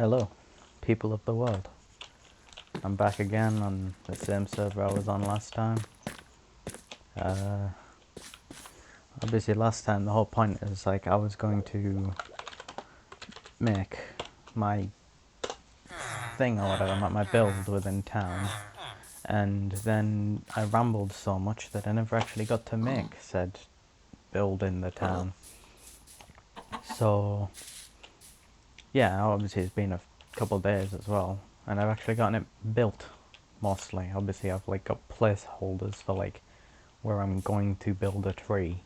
Hello, people of the world. I'm back again on the same server I was on last time. Obviously last time the whole point is like I was going to make my thing or whatever, my build within town, and then I rambled so much that I never actually got to make said build in the town. So yeah, obviously it's been a couple of days as well, and I've actually gotten it built mostly. Obviously I've like got placeholders for like where I'm going to build a tree.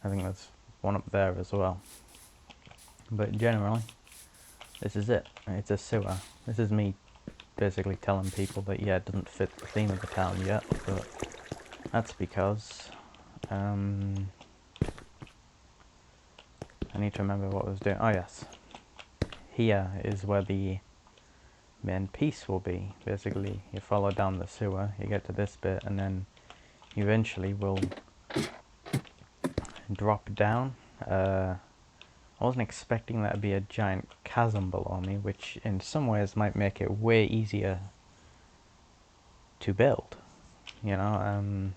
I think there's one up there as well. But generally, this is it. It's a sewer. This is me basically telling people that yeah, it doesn't fit the theme of the town yet, but that's because I need to remember what I was doing. Oh yes. Here is where the main piece will be. Basically, you follow down the sewer, you get to this bit, and then you eventually will drop down. I wasn't expecting that to be a giant chasm below me, which in some ways might make it way easier to build, you know,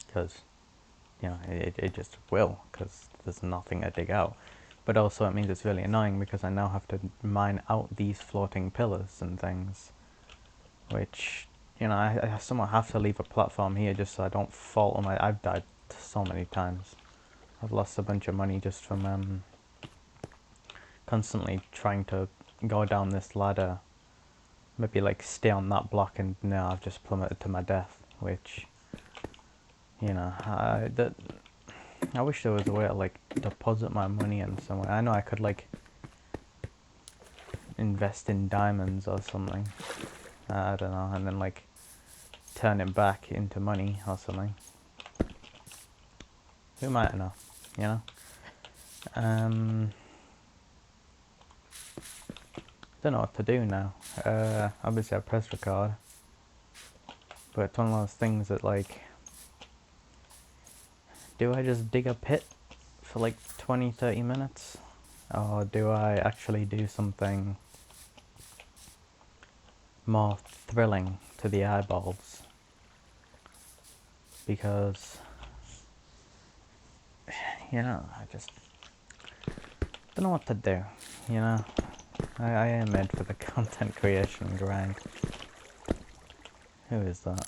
because, you know, it just will, because there's nothing to dig out. But also it means it's really annoying because I now have to mine out these floating pillars and things, which, you know, I somewhat have to leave a platform here just so I don't fall on my... I've died so many times. I've lost a bunch of money just from constantly trying to go down this ladder, maybe like stay on that block, and now I've just plummeted to my death, which, you know, I wish there was a way to like deposit my money in somewhere. I know I could like invest in diamonds or something, I don't know, and then like turn it back into money or something. Who might know, you know? Don't know what to do now. Obviously I pressed record, but it's one of those things that like, do I just dig a pit for like 20-30 minutes, or do I actually do something more thrilling to the eyeballs? Because, you know, I just don't know what to do, you know? I am made for the content creation grind. Who is that?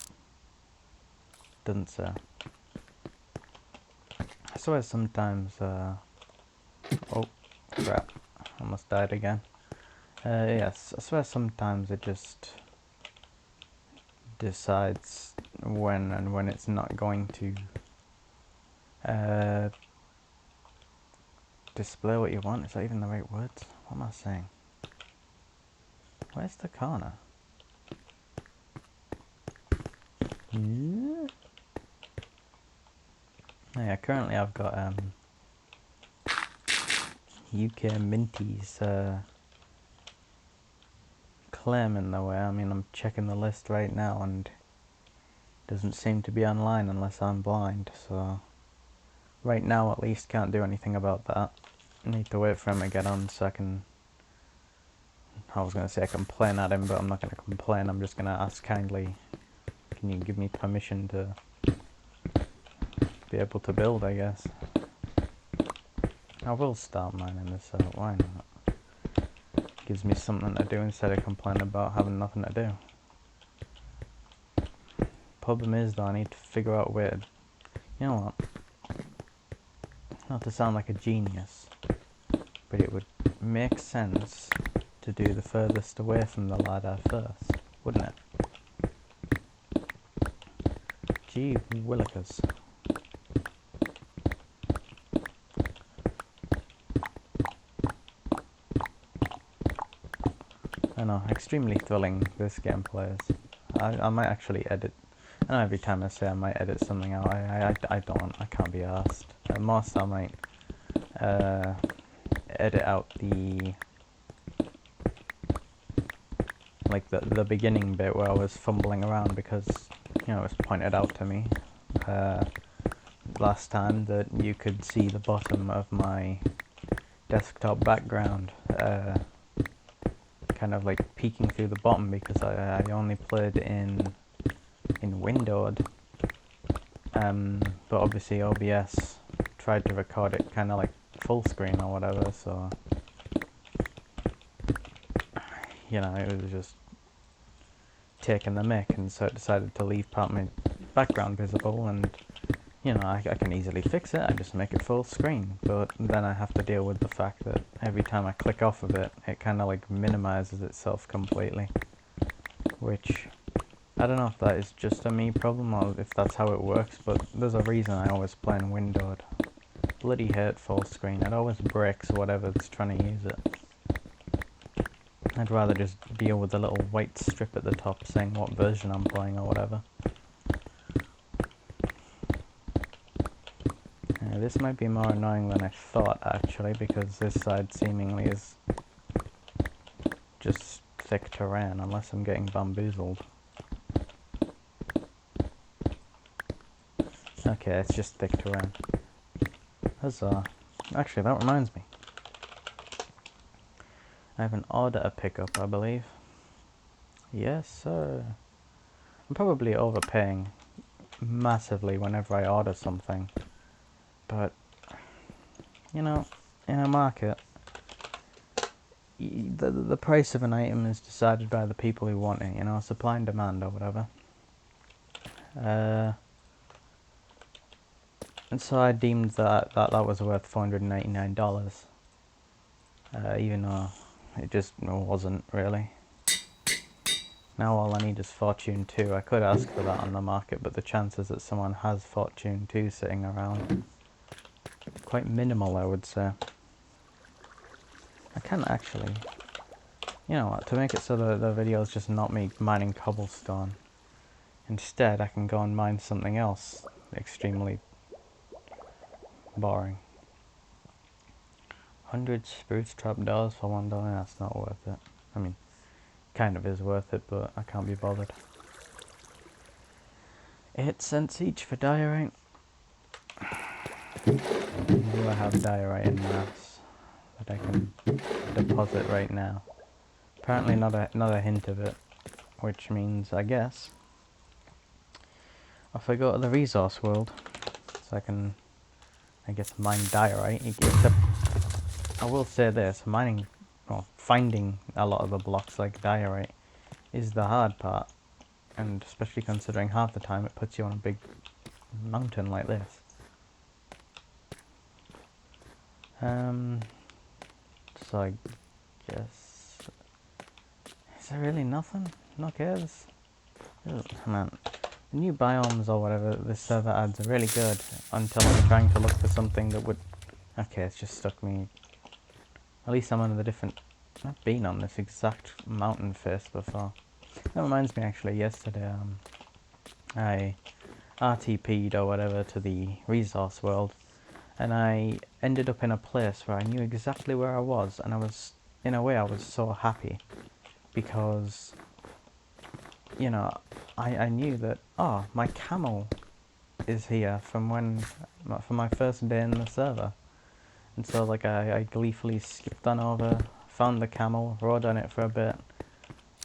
Doesn't say. I swear sometimes, oh crap, almost died again. Yes, I swear sometimes it just decides when and when it's not going to display what you want. Is that even the right words? What am I saying? Where's the corner? Yeah. Oh, yeah, currently I've got UK Minty's claim in the way. I mean, I'm checking the list right now and it doesn't seem to be online unless I'm blind, so right now at least can't do anything about that. I need to wait for him to get on so I can... I was going to say complain at him, but I'm not going to complain. I'm just going to ask kindly, can you give me permission to be able to build, I guess. I will start mining this out, why not? Gives me something to do instead of complaining about having nothing to do. Problem is though, I need to figure out where to... You know what? Not to sound like a genius, but it would make sense to do the furthest away from the ladder first, wouldn't it? Gee willikers. I know, extremely thrilling this gameplay is. I might actually edit... I know every time I say I might edit something out, I don't, I can't be arsed. At most I might edit out the... like the beginning bit where I was fumbling around because, you know, it was pointed out to me last time that you could see the bottom of my desktop background kind of like peeking through the bottom because I only played in windowed. But obviously OBS tried to record it kind of like full screen or whatever, so you know, it was just taking the mick, and so it decided to leave part of my background visible, and you know, I can easily fix it. I just make it full screen, but then I have to deal with the fact that every time I click off of it, it kind of like minimizes itself completely, which I don't know if that is just a me problem or if that's how it works, but there's a reason I always play in windowed. Bloody hate full screen. It always breaks whatever's trying to use it. I'd rather just deal with the little white strip at the top saying what version I'm playing or whatever. This might be more annoying than I thought actually, because this side seemingly is just thick terrain unless I'm getting bamboozled. Okay, it's just thick terrain. Huzzah. Actually, that reminds me. I have an order to pick up, I believe. Yes, sir. I'm probably overpaying massively whenever I order something. But, you know, in a market, the price of an item is decided by the people who want it, you know, supply and demand or whatever. And so I deemed that was worth $499, even though it just wasn't really. Now all I need is Fortune 2. I could ask for that on the market, but the chances that someone has Fortune 2 sitting around quite minimal, I would say. I can actually, you know what, to make it so that the video is just not me mining cobblestone, instead I can go and mine something else extremely boring. 100 spruce trapdoors for $1, that's not worth it. I mean, kind of is worth it, but I can't be bothered. 8 cents each for diorite. Do I have diorite in mass that I can deposit right now? Apparently not a hint of it, which means, I guess, if I go to the resource world, so I can, I guess, mine diorite, except I will say this, mining, well, finding a lot of the blocks like diorite is the hard part, and especially considering half the time it puts you on a big mountain like this. So I guess, is there really nothing? No caves? Man, the new biomes or whatever this server adds are really good until I'm trying to look for something that would, okay, it's just stuck me. At least I'm on the different, I've been on this exact mountain face before. That reminds me actually, yesterday I RTP'd or whatever to the resource world, and I ended up in a place where I knew exactly where I was, and I was, in a way I was so happy, because, you know, I knew that, oh, my camel is here from my first day in the server. And so like I gleefully skipped on over, found the camel, rode on it for a bit.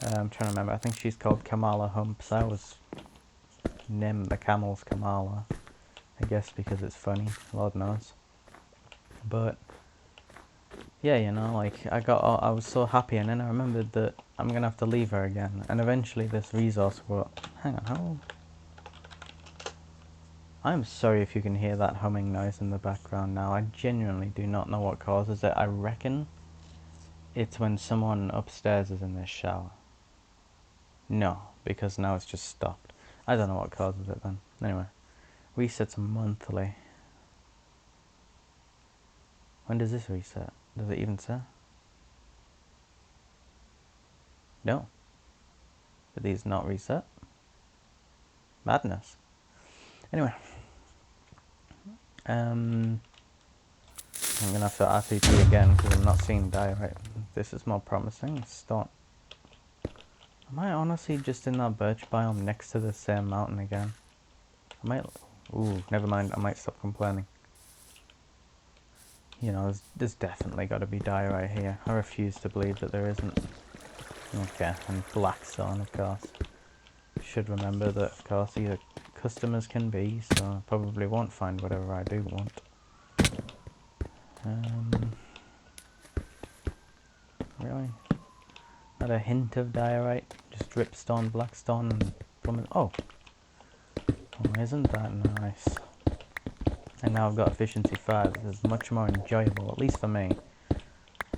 I'm trying to remember, I think she's called Kamala Humps. I was named the camel's Kamala, I guess because it's funny, Lord knows. But yeah, you know, like I was so happy, and then I remembered that I'm gonna have to leave her again, and eventually this resource will, hang on, how? I'm sorry if you can hear that humming noise in the background now. I genuinely do not know what causes it. I reckon it's when someone upstairs is in their shower. No, because now it's just stopped. I don't know what causes it then. Anyway, resets monthly. When does this reset? Does it even say? No. Did these not reset? Madness. Anyway. I'm gonna have to RTP again because I'm not seeing diorite. This is more promising. Start. Am I honestly just in that birch biome next to the same mountain again? I might. Ooh, never mind. I might stop complaining. You know, there's definitely got to be diorite here. I refuse to believe that there isn't. Okay, and Blackstone, of course. Should remember that, of course, these are customers can be, so I probably won't find whatever I do want. Really? Not a hint of diorite? Just dripstone, blackstone, and from oh, isn't that nice? And now I've got efficiency 5. This is much more enjoyable, at least for me.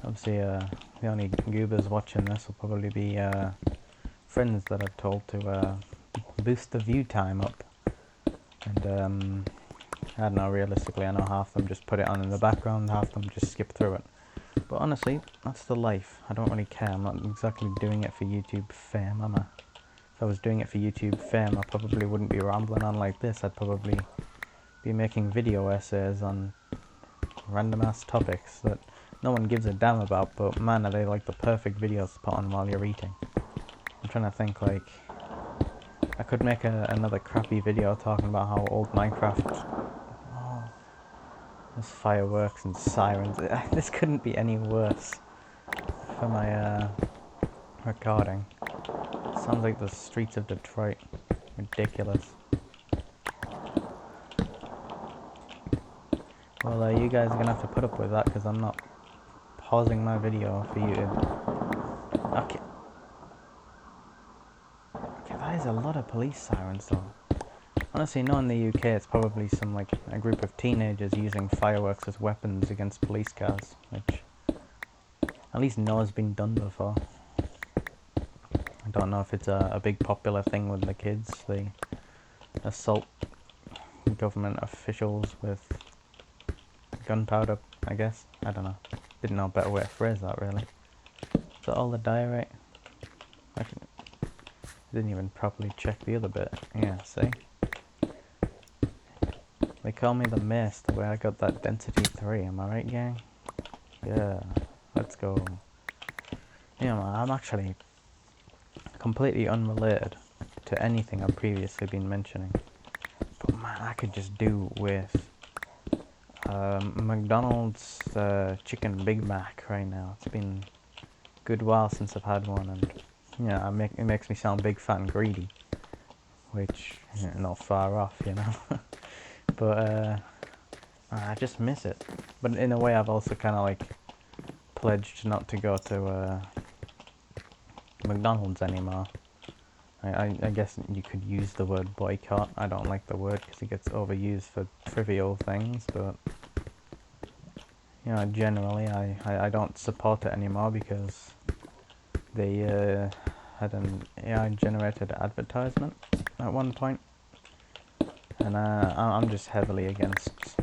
Obviously, the only goobers watching this will probably be friends that I've told to boost the view time up. And I don't know, realistically, I know half of them just put it on in the background, half of them just skip through it. But honestly, that's the life. I don't really care. I'm not exactly doing it for YouTube fame, am I? If I was doing it for YouTube fame, I probably wouldn't be rambling on like this. I'd probably be making video essays on random ass topics that no one gives a damn about, but man, are they like the perfect videos to put on while you're eating. I'm trying to think, like, I could make another crappy video talking about how old Minecraft... Oh, there's fireworks and sirens. This couldn't be any worse for my recording. Sounds like the streets of Detroit. Ridiculous. Well, you guys are gonna have to put up with that because I'm not pausing my video for you to... Okay. Okay, that is a lot of police sirens though. Honestly, no, in the UK it's probably a group of teenagers using fireworks as weapons against police cars, which at least no has been done before. I don't know if it's a big popular thing with the kids. They assault government officials with gunpowder, I guess. I don't know. Didn't know a better way to phrase that, really. Is that all the diorite? I didn't even properly check the other bit. Yeah, see? They call me the Mace, the way I got that density 3, am I right, gang? Yeah, let's go. Yeah, man, I'm actually completely unrelated to anything I've previously been mentioning. But man, I could just do with McDonald's chicken Big Mac right now. It's been a good while since I've had one, and yeah, it makes me sound big, fat, and greedy, which not far off, you know. But I just miss it. But in a way, I've also kind of like pledged not to go to McDonald's anymore. I guess you could use the word boycott. I don't like the word because it gets overused for trivial things, but you know, generally I don't support it anymore because they had an AI generated advertisement at one point, and I'm just heavily against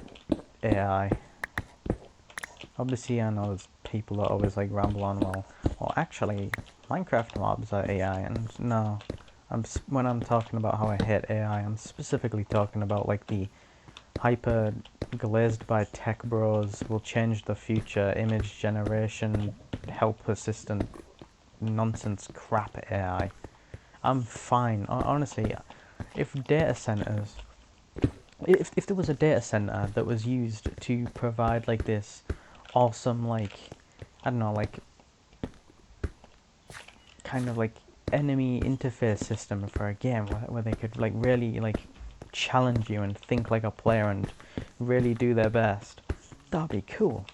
AI. Obviously, I know there's people that always like ramble on, well actually Minecraft mobs are AI, and no, when I'm talking about how I hate AI, I'm specifically talking about like the hyper glazed by tech bros will change the future image generation help assistant nonsense crap AI. I'm fine. Honestly, if data centers, if there was a data center that was used to provide like this awesome, like, I don't know, like kind of like enemy interface system for a game where they could like really like challenge you and think like a player and really do their best, that'd be cool.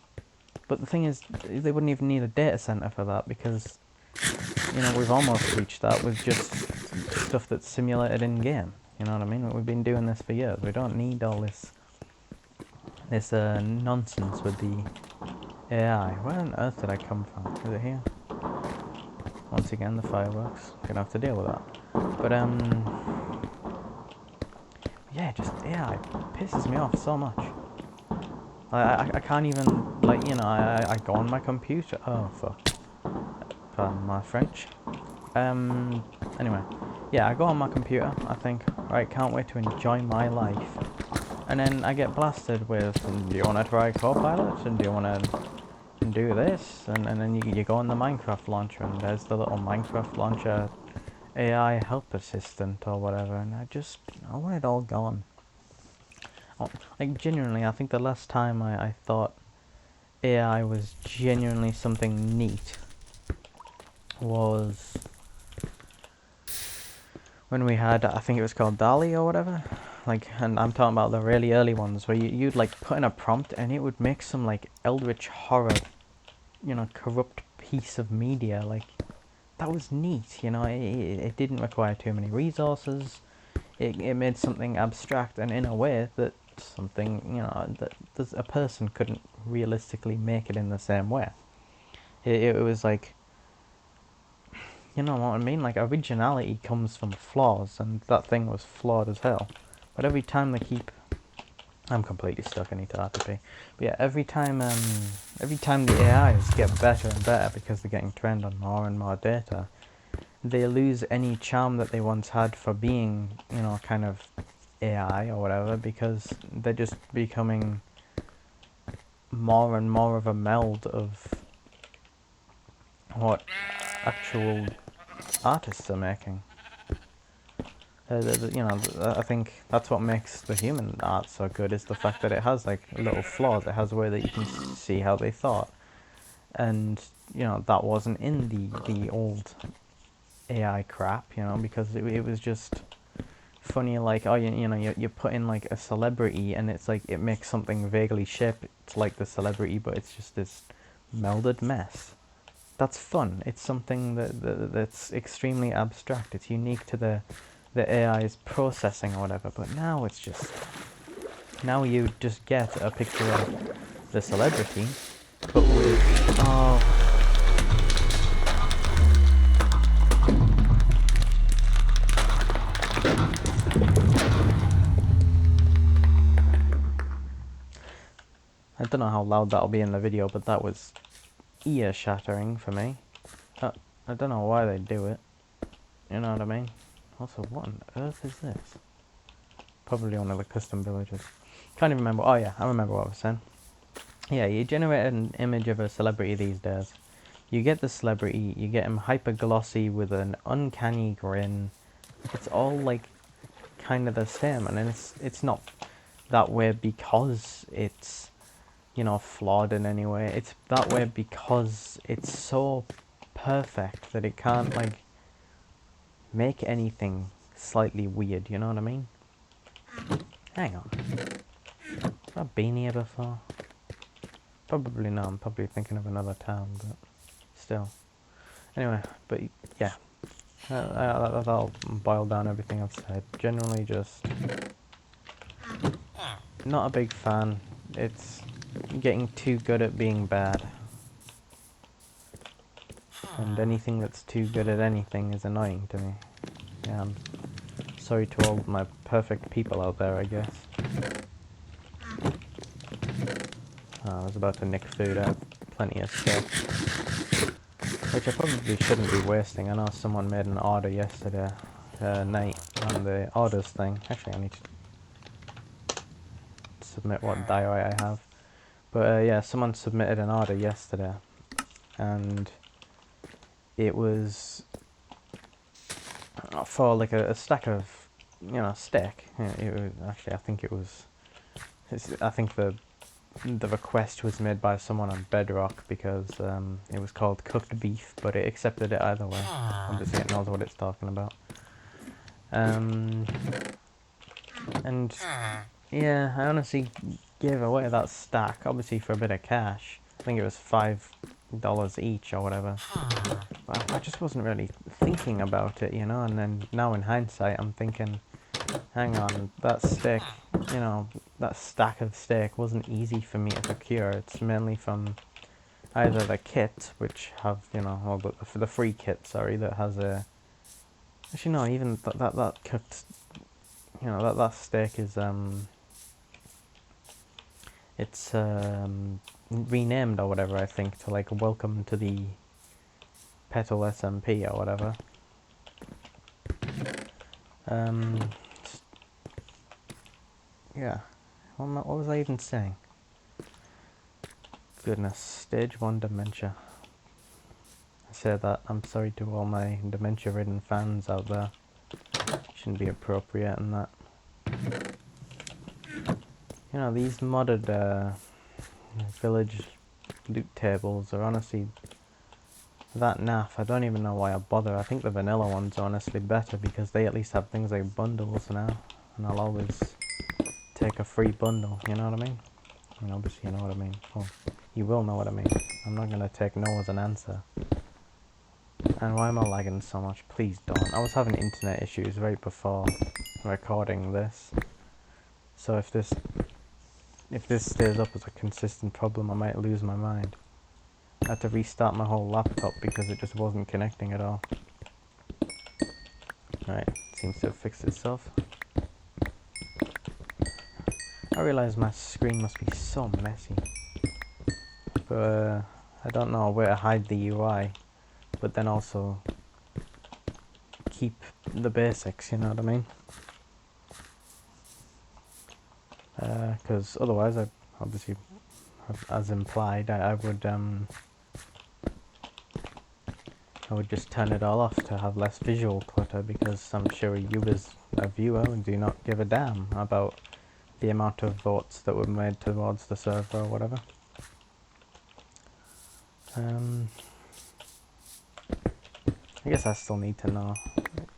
But the thing is, they wouldn't even need a data center for that because, you know, we've almost reached that with just stuff that's simulated in game. You know what I mean? We've been doing this for years. We don't need all this nonsense with the AI. Where on earth did I come from? Is it here? Once again, the fireworks. Gonna have to deal with that. But yeah, just AI pisses me off so much. I can't even, like, you know, I go on my computer. Oh fuck. Pardon my French. Anyway, yeah, I go on my computer. I think, right, can't wait to enjoy my life. And then I get blasted with, do you want to try Copilot? And do you want to do this? And then you go on the Minecraft launcher, and there's the little Minecraft launcher AI help assistant or whatever, and I want it all gone. Like, genuinely, I think the last time I thought AI was genuinely something neat was when we had, I think it was called DALL-E or whatever. Like, and I'm talking about the really early ones where you'd like put in a prompt and it would make some like eldritch horror, you know, corrupt piece of media. Like, that was neat, you know. It didn't require too many resources. It made something abstract and in a way that something, you know, that a person couldn't realistically make it in the same way. It was like, you know what I mean? Like, originality comes from flaws, and that thing was flawed as hell. But every time they keep... I'm completely stuck, I need to RTP. But yeah, every time the AIs get better and better because they're getting trained on more and more data, they lose any charm that they once had for being, you know, kind of AI or whatever, because they're just becoming more and more of a meld of what actual artists are making. You know, I think that's what makes the human art so good, is the fact that it has like little flaws. It has a way that you can see how they thought, and you know that wasn't in the old AI crap. You know, because it was just funny. Like, oh, you know, you put in like a celebrity, and it's like it makes something vaguely shaped like the celebrity, but it's just this melded mess. That's fun. It's something that's extremely abstract. It's unique to the AI's processing or whatever. But now it's just, now you just get a picture of the celebrity, but with, oh, I don't know how loud that'll be in the video, but that was ear shattering for me. I don't know why they do it. You know what I mean? Also, what on earth is this? Probably one of the custom villages. Can't even remember. Oh yeah, I remember what I was saying. Yeah, you generate an image of a celebrity these days. You get the celebrity, you get him hyper glossy with an uncanny grin. It's all like kind of the same, and it's not that way because it's, you know, flawed in any way. It's that way because it's so perfect that it can't like make anything slightly weird, you know what I mean? Hang on. Have I been here before? Probably not, I'm probably thinking of another town, but still. Anyway, but yeah. That'll boil down everything I've said. Generally just not a big fan. It's getting too good at being bad. And anything that's too good at anything is annoying to me. Yeah, I'm sorry to all my perfect people out there, I guess. I was about to nick food. I have plenty of stuff, which I probably shouldn't be wasting. I know someone made an order yesterday night on the orders thing. Actually, I need to submit what diary I have. But yeah, someone submitted an order yesterday, and it was for like a stack of, you know, steak. It was, actually, I think it was. I think the request was made by someone on Bedrock because it was called cooked beef, but it accepted it either way. Obviously, it knows what it's talking about. And yeah, I honestly gave away that stack, obviously for a bit of cash. I think it was $5 each or whatever. But I just wasn't really thinking about it, you know. And then now in hindsight, I'm thinking, hang on, that steak, you know, that stack of steak wasn't easy for me to procure. It's mainly from either the kit, which have, you know, well, the free kit, sorry, that has a... Actually, no, even that cooked, you know, that steak is, it's, renamed or whatever, I think, to, like, welcome to the Petal SMP or whatever. Yeah. What was I even saying? Goodness, stage 1 dementia. I say that, I'm sorry to all my dementia-ridden fans out there. Shouldn't be appropriate in that. You know, these modded village loot tables are honestly that Naff, I don't even know why I bother. I think the vanilla ones are honestly better because they at least have things like bundles now, and I'll always take a free bundle, you know what I mean? I mean, obviously you know what I mean. Well, you will know what I mean. I'm not going to take no as an answer. And why am I lagging so much? Please don't. I was having internet issues right before recording this. So if this stays up as a consistent problem, I might lose my mind. I had to restart my whole laptop because it just wasn't connecting at all. Right, seems to have fixed itself. I realise my screen must be so messy. But I don't know where to hide the UI, but then also keep the basics, you know what I mean? Because otherwise, I obviously, as implied, I would just turn it all off to have less visual clutter, because I'm sure you as a viewer do not give a damn about the amount of votes that were made towards the server or whatever. I guess I still need to know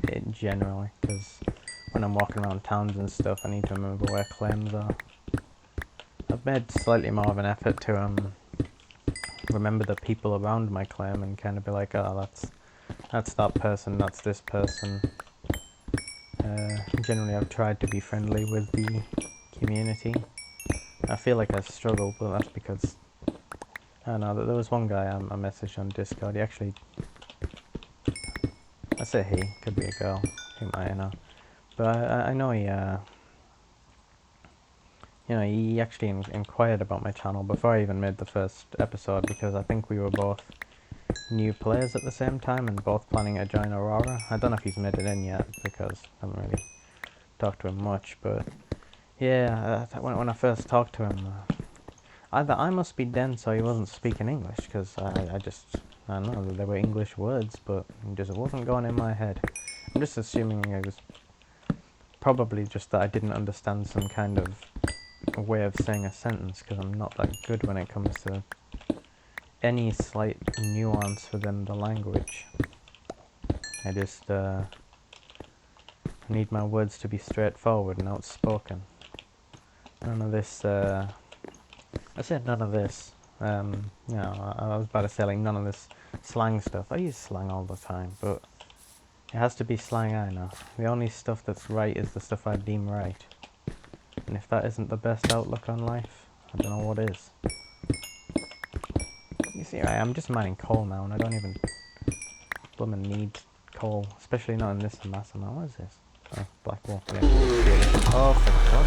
it generally, because when I'm walking around towns and stuff, I need to remember where claims are. I've made slightly more of an effort to remember the people around my claim and kind of be like, oh, that's that person, that's this person. Generally, I've tried to be friendly with the community. I feel like I struggle, but that's because I don't know. There was one guy I messaged on Discord. He actually, I say he, could be a girl, who might know, but I know he, you know, he actually inquired about my channel before I even made the first episode, because I think we were both new players at the same time and both planning to join Aurora. I don't know if he's made it in yet, because I haven't really talked to him much, but yeah, when I first talked to him, either I must be dense or he wasn't speaking English, because I don't know, there were English words, but it wasn't going in my head. I'm just assuming it was probably just that I didn't understand some kind of a way of saying a sentence, because I'm not that good when it comes to any slight nuance within the language. I just need my words to be straightforward and outspoken. None of this, I said none of this, you know, I was about to say like none of this slang stuff. I use slang all the time, but it has to be slang I know. The only stuff that's right is the stuff I deem right. And if that isn't the best outlook on life, I don't know what is. You see, right, I'm just mining coal now, and I don't even blooming need coal, especially not in this mass amount. What is this? Oh, black wolf. Yeah. Oh, for God.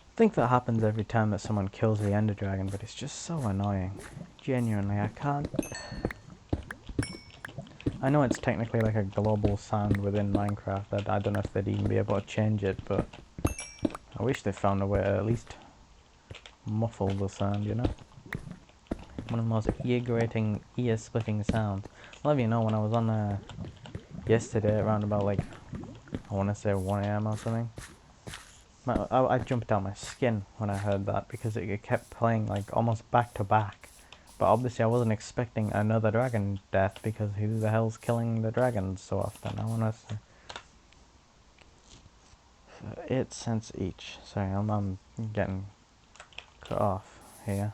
I think that happens every time that someone kills the Ender Dragon, but it's just so annoying. Genuinely, I can't... I know it's technically like a global sound within Minecraft. I don't know if they'd even be able to change it, but I wish they found a way to at least muffle the sound, you know? One of the most ear-grating, ear-splitting sounds. I'll let you know, when I was on yesterday around about like, I want to say 1 AM or something, I jumped out my skin when I heard that, because it kept playing like almost back to back. But obviously I wasn't expecting another dragon death, because who the hell's killing the dragons so often? I want to say 8 cents each. Sorry, I'm getting cut off here.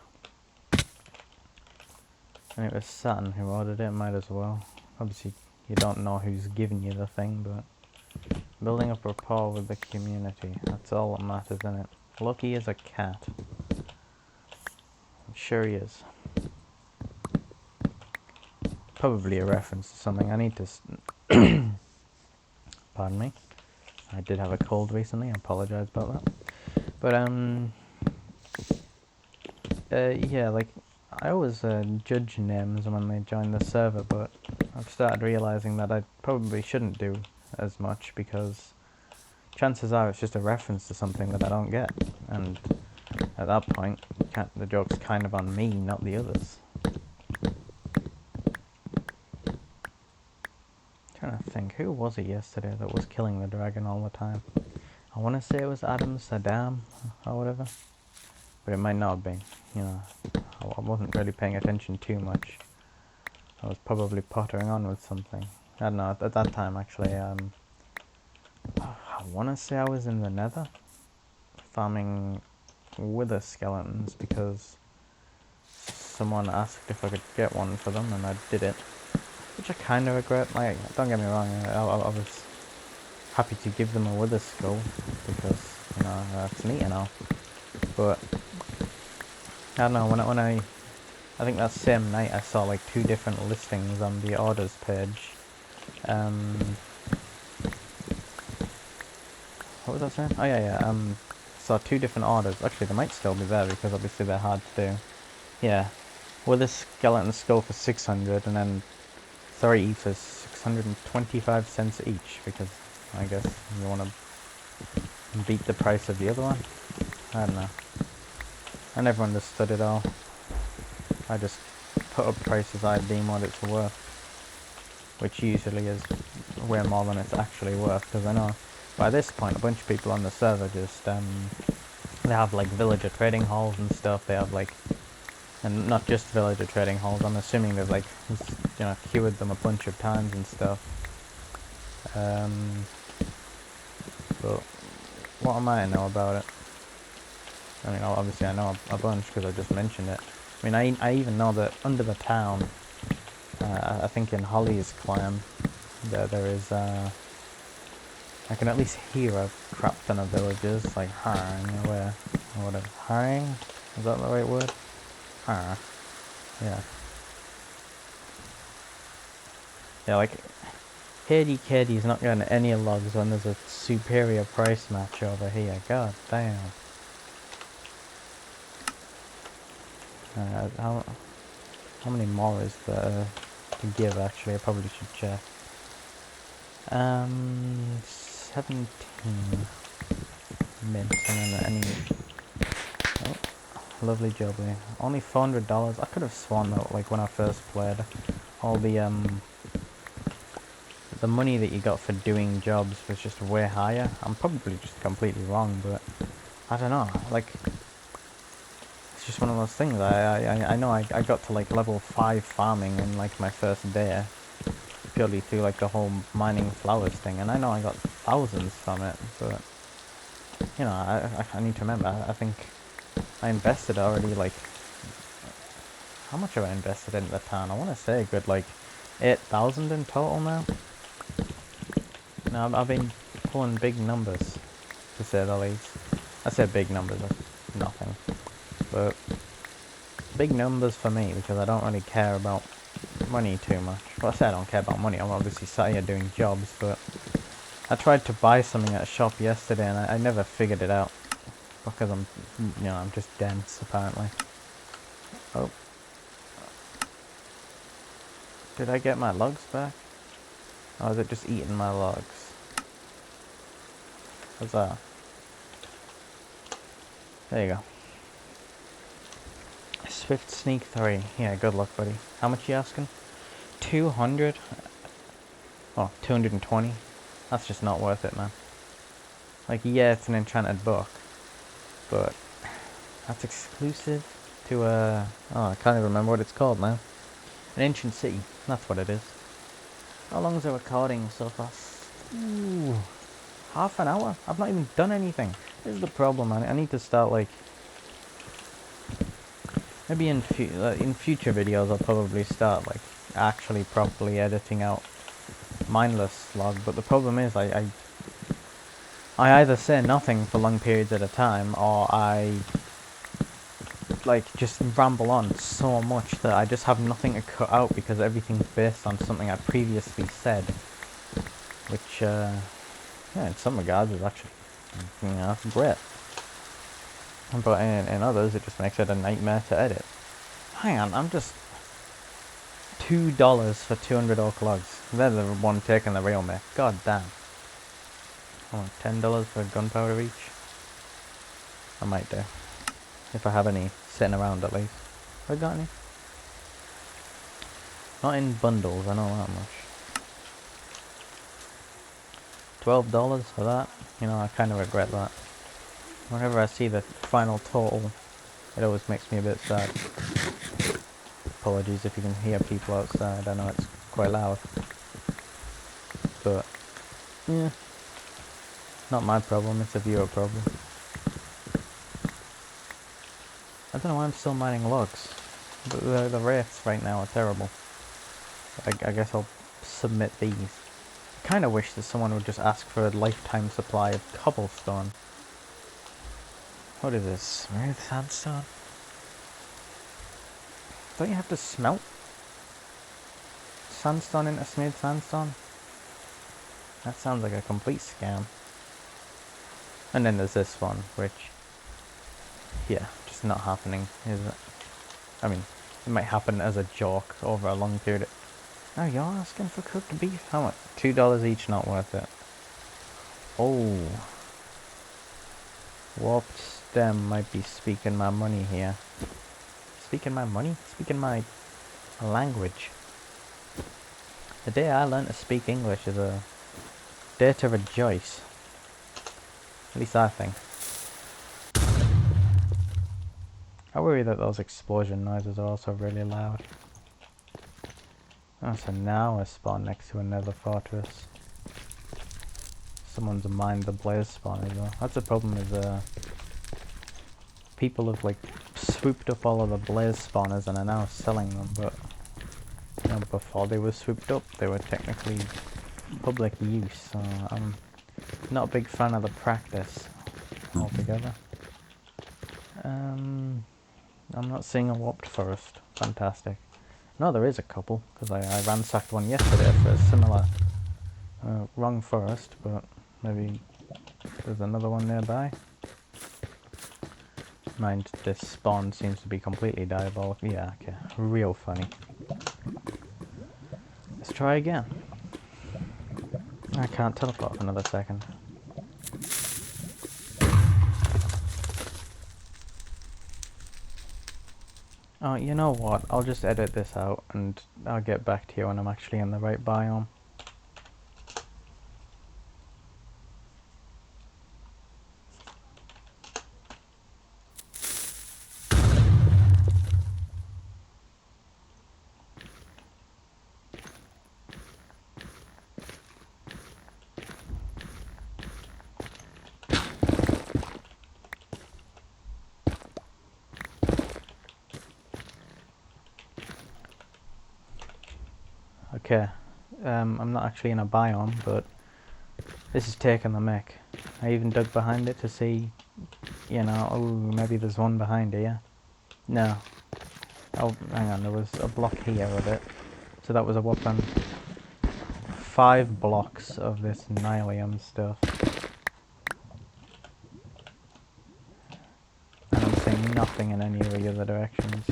And it was Saturn who ordered it, might as well. Obviously you don't know who's giving you the thing, but building up rapport with the community, that's all that matters, isn't it? Lucky is a cat. I'm sure he is. Probably a reference to something. I need to... Pardon me. I did have a cold recently, I apologise about that. But, yeah, like, I always judge names when they join the server, but I've started realising that I probably shouldn't do as much, because chances are it's just a reference to something that I don't get, and at that point, the joke's kind of on me, not the others. trying to think, who was it yesterday that was killing the dragon all the time? I want to say it was Adam Saddam or whatever, but it might not have been. You know, I wasn't really paying attention too much. I was probably pottering on with something. I don't know, at that time actually, I want to say I was in the nether, farming wither skeletons because someone asked if I could get one for them and I did it. Which I kind of regret. Like, don't get me wrong, I was happy to give them a wither skull because, you know, that's neat and all. But I don't know, when I think that same night I saw like 2 different listings on the orders page. What was I saying? Oh yeah. Saw 2 different orders. Actually, they might still be there because obviously they're hard to do. Yeah, wither skeleton skull for 600 and then 3 for 625 cents each because I guess you want to beat the price of the other one. I don't know. I never understood it all. I just put up prices I deem what it's worth, which usually is way more than it's actually worth, because I know by this point a bunch of people on the server just they have like villager trading halls and stuff. They have like, and not just villager trading halls, I'm assuming they've like, you know, queued them a bunch of times and stuff. But what am I to know about it? I mean, obviously I know a bunch because I just mentioned it. I mean, I even know that under the town, I think in Holly's clan, there is, I can at least hear a crap ton of villagers, like harring away, or whatever. Harring? Is that the right word? Har. Yeah. Yeah, like, Hady Cady's not getting any logs when there's a superior price match over here. God damn. How many more is there to give, actually? I probably should check. 17 mint, and then any... Oh, lovely jubbly. Only $400. I could have sworn that, like, when I first played, all the money that you got for doing jobs was just way higher. I'm probably just completely wrong, but I don't know, like, it's just one of those things. I know I got to like level 5 farming in like my first day, purely through like the whole mining flowers thing, and I know I got thousands from it, but, you know, I need to remember, I think I invested already, like, how much have I invested in the town? I want to say a good like 8,000 in total now. No, I've been pulling big numbers, to say the least. I say big numbers, that's nothing. But big numbers for me, because I don't really care about money too much. Well, I say I don't care about money, I'm obviously sat here doing jobs, but I tried to buy something at a shop yesterday and I never figured it out. Because I'm, you know, I'm just dense, apparently. Oh. Did I get my logs back? Or is it just eating my logs? What's that? There you go. Swift Sneak 3. Yeah, good luck, buddy. How much you asking? 200? Oh, 220. That's just not worth it, man. Like, yeah, it's an enchanted book, but that's exclusive to oh, I can't even remember what it's called now. An ancient city. That's what it is. How long is the recording so far? Ooh, half an hour? I've not even done anything. This is the problem, man. I need to start, like, maybe in future videos I'll probably start, like, actually properly editing out mindless log, but the problem is I either say nothing for long periods at a time, or I, like, just ramble on so much that I just have nothing to cut out because everything's based on something I previously said, which, yeah, in some regards is actually, you know, great. But in others, it just makes it a nightmare to edit. Hang on, I'm just... $2 for 200 oak logs. They're the one taking the real mech. God damn. I want $10 for gunpowder each. I might do. If I have any sitting around, at least. Have I got any? Not in bundles, I know that much. $12 for that. You know, I kind of regret that. Whenever I see the final total, it always makes me a bit sad. Apologies if you can hear people outside, I know it's quite loud. But, yeah, not my problem, it's a viewer problem. I don't know why I'm still mining logs. The rates right now are terrible. I guess I'll submit these. I kind of wish that someone would just ask for a lifetime supply of cobblestone. What is this? Smooth sandstone? Don't you have to smelt sandstone into smooth sandstone? That sounds like a complete scam. And then there's this one, which, yeah, just not happening, is it? I mean, it might happen as a joke over a long period of... Oh, you're asking for cooked beef? How much? $2 each, not worth it. Oh. Warped stem might be speaking my money here. Speaking my money? Speaking my language. The day I learned to speak English is a day to rejoice. At least I think. I worry that those explosion noises are also really loud. Oh, so now I spawn next to another fortress. Someone's mined the blaze spawn as well. That's the problem with people have like swooped up all of the blaze spawners and are now selling them, but you know, before they were swooped up they were technically public use, so I'm not a big fan of the practice altogether. I'm not seeing a warped forest. Fantastic. No, there is a couple, because I ransacked one yesterday for a similar wrong forest, but maybe there's another one nearby. Mind, this spawn seems to be completely diabolical. Yeah, okay. Real funny. Let's try again. I can't teleport for another second. Oh, you know what? I'll just edit this out and I'll get back to you when I'm actually in the right biome. Okay, I'm not actually in a biome, but this is taking the mick. I even dug behind it to see, you know, oh, maybe there's one behind here. No. Oh, hang on, there was a block here with it. So that was a whopping 5 blocks of this nylium stuff. And I'm seeing nothing in any of the other directions.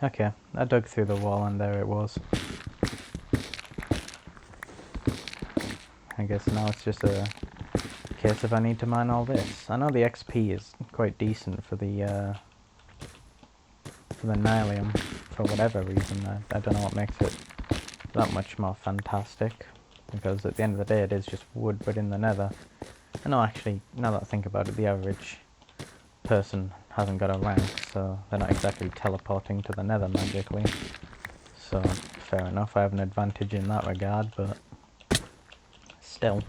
Okay, I dug through the wall and there it was. I guess now it's just a case of I need to mine all this. I know the XP is quite decent for the nylium, for whatever reason. I don't know what makes it that much more fantastic, because at the end of the day it is just wood but in the nether. I know, actually, now that I think about it, the average person hasn't got a rank, so they're not exactly teleporting to the nether magically. So, fair enough, I have an advantage in that regard, but still,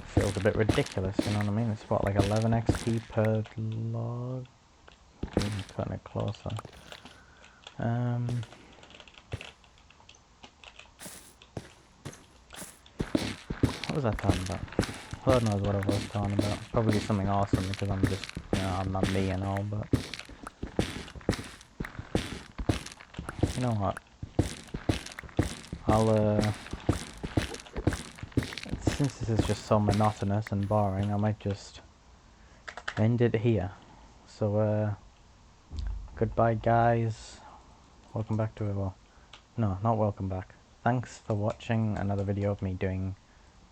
feels a bit ridiculous, you know what I mean? It's what, like 11 XP per log? I'm cutting it closer. What was I talking about? Lord knows what I was talking about. Probably something awesome, because I'm just, you know, I'm not me and all, but... You know what? I'll, since this is just so monotonous and boring, I might just end it here. So, goodbye guys. Welcome back to it. Well, no, not welcome back. Thanks for watching another video of me doing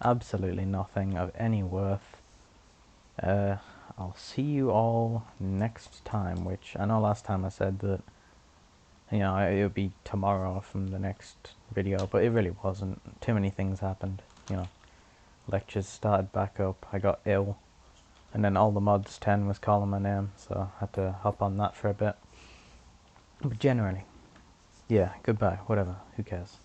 absolutely nothing of any worth. I'll see you all next time, which I know last time I said that, you know, it would be tomorrow from the next video, but it really wasn't. Too many things happened, you know. Lectures started back up, I got ill, and then all the mods 10 was calling my name, so I had to hop on that for a bit. But generally, yeah, goodbye, whatever, who cares.